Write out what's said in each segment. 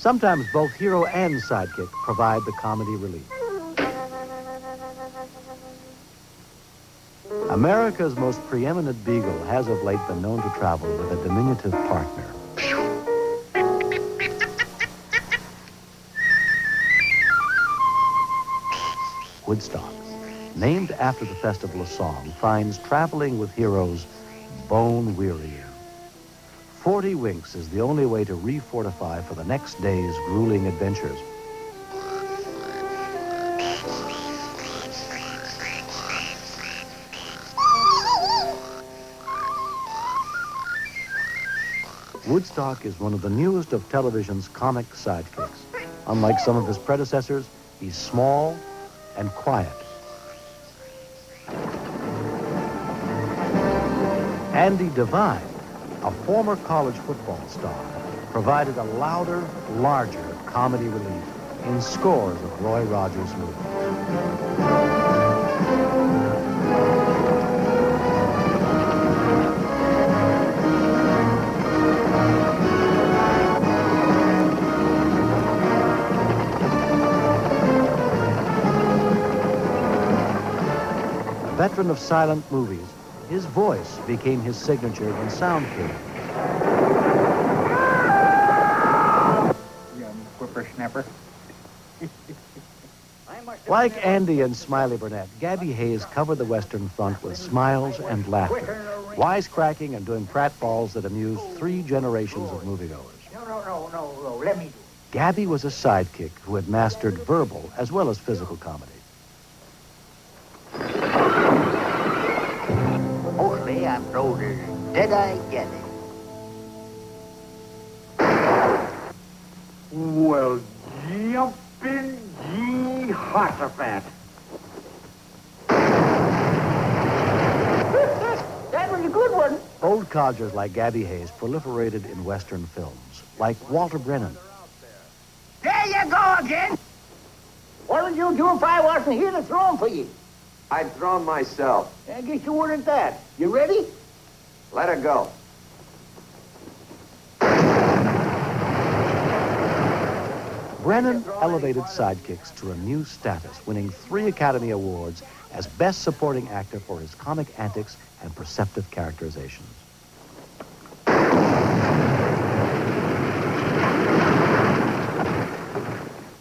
Sometimes both hero and sidekick provide the comedy relief. America's most preeminent beagle has of late been known to travel with a diminutive partner. Woodstock, named after the Festival of Song, finds traveling with heroes bone-wearying. 40 winks is the only way to refortify for the next day's grueling adventures. Woodstock is one of the newest of television's comic sidekicks. Unlike some of his predecessors, he's small and quiet. Andy Devine, a former college football star, provided a louder, larger comedy relief in scores of Roy Rogers movies. Veteran of silent movies, his voice became his signature when sound came. Young whippersnapper. Like Andy and Smiley Burnett, Gabby Hayes covered the Western Front with smiles and laughter, wisecracking and doing pratfalls that amused 3 generations of moviegoers. No, let me do it. Gabby was a sidekick who had mastered verbal as well as physical comedy. Mostly I'm known as Dead-Eye Gabby. Well, jumpin' Jehoshaphat. That was a good one. Old codgers like Gabby Hayes proliferated in Western films, like Walter Brennan. There you go again. What would you do if I wasn't here to throw 'em for you? I'd throw him myself. I guess you wouldn't that. You ready? Let her go. Brennan elevated sidekicks to a new status, winning 3 Academy Awards as Best Supporting Actor for his comic antics and perceptive characterizations.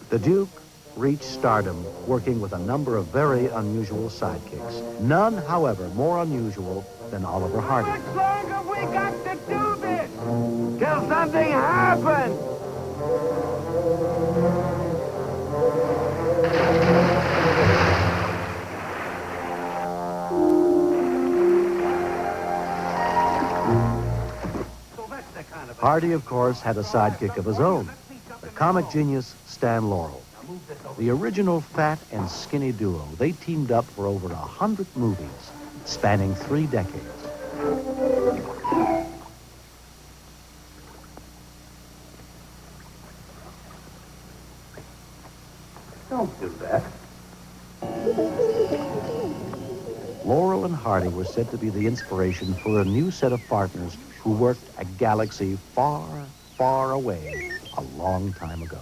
The Duke reached stardom working with a number of very unusual sidekicks. None, however, more unusual than Oliver Hardy. How much longer have we got to do this? Till something happens. Hardy, of course, had a sidekick of his own, the comic genius Stan Laurel. The original fat and skinny duo, they teamed up for over 100 movies, spanning 3 decades. Don't do that. Laurel and Hardy were said to be the inspiration for a new set of partners who worked a galaxy far, far away a long time ago.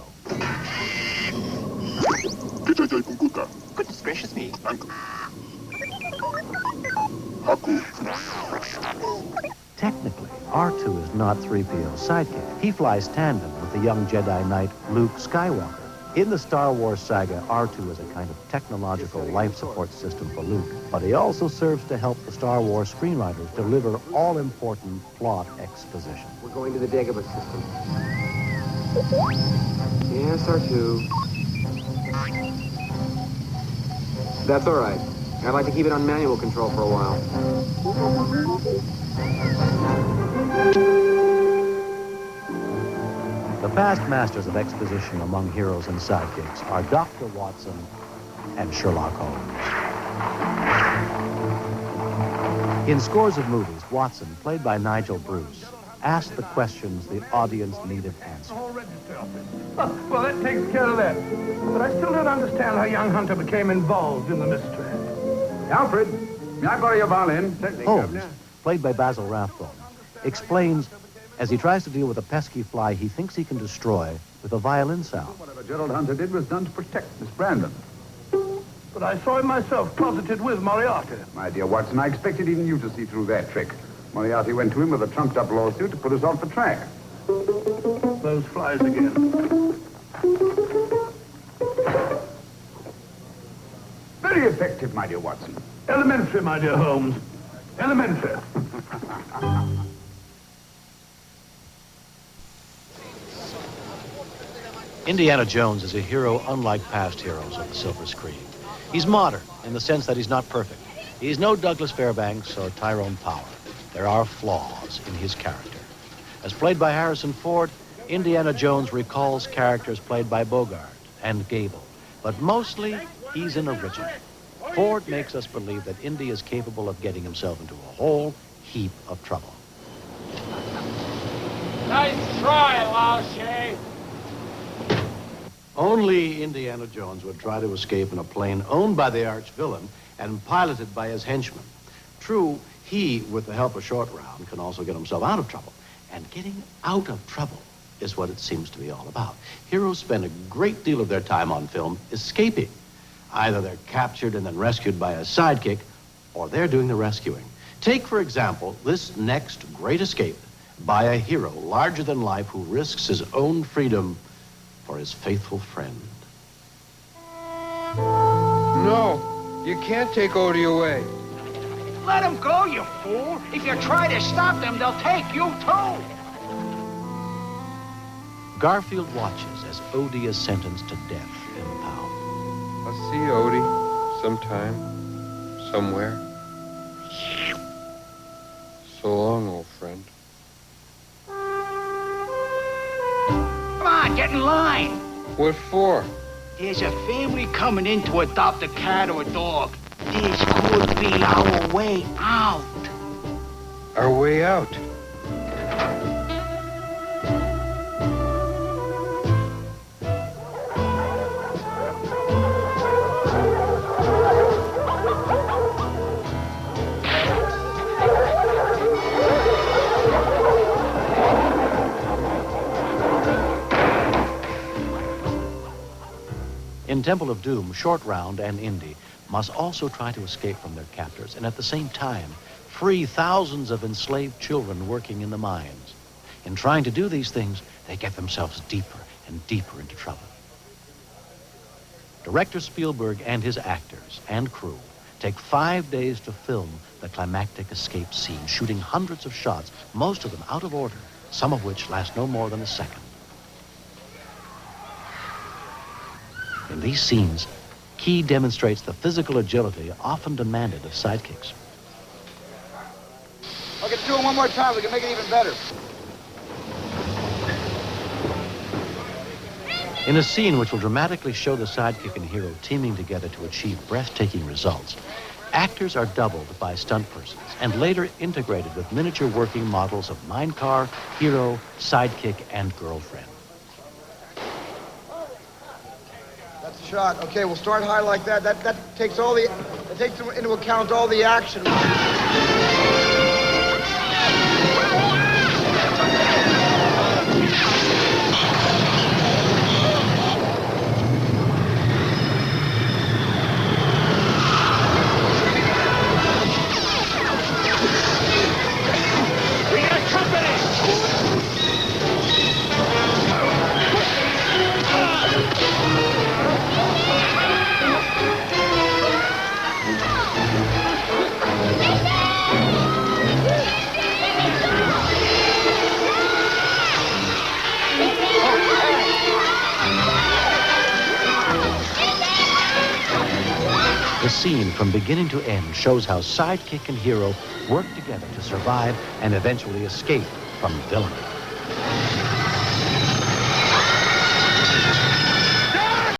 Goodness gracious me. Technically, R2 is not 3PO's sidekick. He flies tandem with the young Jedi Knight Luke Skywalker. In the Star Wars saga, R2 is a kind of technological life support system for Luke, but he also serves to help the Star Wars screenwriters deliver all-important plot exposition. We're going to the Dagobah system. Yes, R2. That's all right. I'd like to keep it on manual control for a while. The past masters of exposition among heroes and sidekicks are Dr. Watson and Sherlock Holmes. In scores of movies, Watson, played by Nigel Bruce, asked the questions the audience needed answered. Well, that takes care of that. But I still don't understand how young Hunter became involved in the mystery. Alfred, may I borrow your violin? Holmes, played by Basil Rathbone, explains as he tries to deal with a pesky fly he thinks he can destroy with a violin sound. Whatever Gerald Hunter did was done to protect Miss Brandon. But I saw him myself closeted with Moriarty. My dear Watson, I expected even you to see through that trick. Moriarty went to him with a trumped-up lawsuit to put us off the track. Those flies again. Very effective, my dear Watson. Elementary, my dear Holmes. Elementary. Indiana Jones is a hero unlike past heroes of the silver screen. He's modern in the sense that he's not perfect. He's no Douglas Fairbanks or Tyrone Power. There are flaws in his character. As played by Harrison Ford, Indiana Jones recalls characters played by Bogart and Gable, but mostly he's an original. Ford makes us believe that Indy is capable of getting himself into a whole heap of trouble. Nice try, Lachey. Only Indiana Jones would try to escape in a plane owned by the arch-villain and piloted by his henchmen. True, he, with the help of Short Round, can also get himself out of trouble. And getting out of trouble is what it seems to be all about. Heroes spend a great deal of their time on film escaping. Either they're captured and then rescued by a sidekick, or they're doing the rescuing. Take, for example, this next great escape by a hero larger than life who risks his own freedom for his faithful friend. No, you can't take Odie away. Let them go, you fool. If you try to stop them, they'll take you, too. Garfield watches as Odie is sentenced to death in the pound. I'll see Odie sometime, somewhere. So long, old friend. Come on, get in line. What for? There's a family coming in to adopt a cat or a dog. This could be our way out. Our way out. In Temple of Doom, Short Round and Indy must also try to escape from their captors and at the same time free thousands of enslaved children working in the mines. In trying to do these things, they get themselves deeper and deeper into trouble. Director Spielberg and his actors and crew take 5 days to film the climactic escape scene, shooting hundreds of shots, most of them out of order, some of which last no more than a second. In these scenes, Key demonstrates the physical agility often demanded of sidekicks. Okay, do it one more time. We can make it even better. In a scene which will dramatically show the sidekick and hero teaming together to achieve breathtaking results, actors are doubled by stunt persons and later integrated with miniature working models of minecar, hero, sidekick, and girlfriend. That's the shot. Okay, we'll start high like that. That takes into account all the action. The scene from beginning to end shows how sidekick and hero work together to survive and eventually escape from villainy.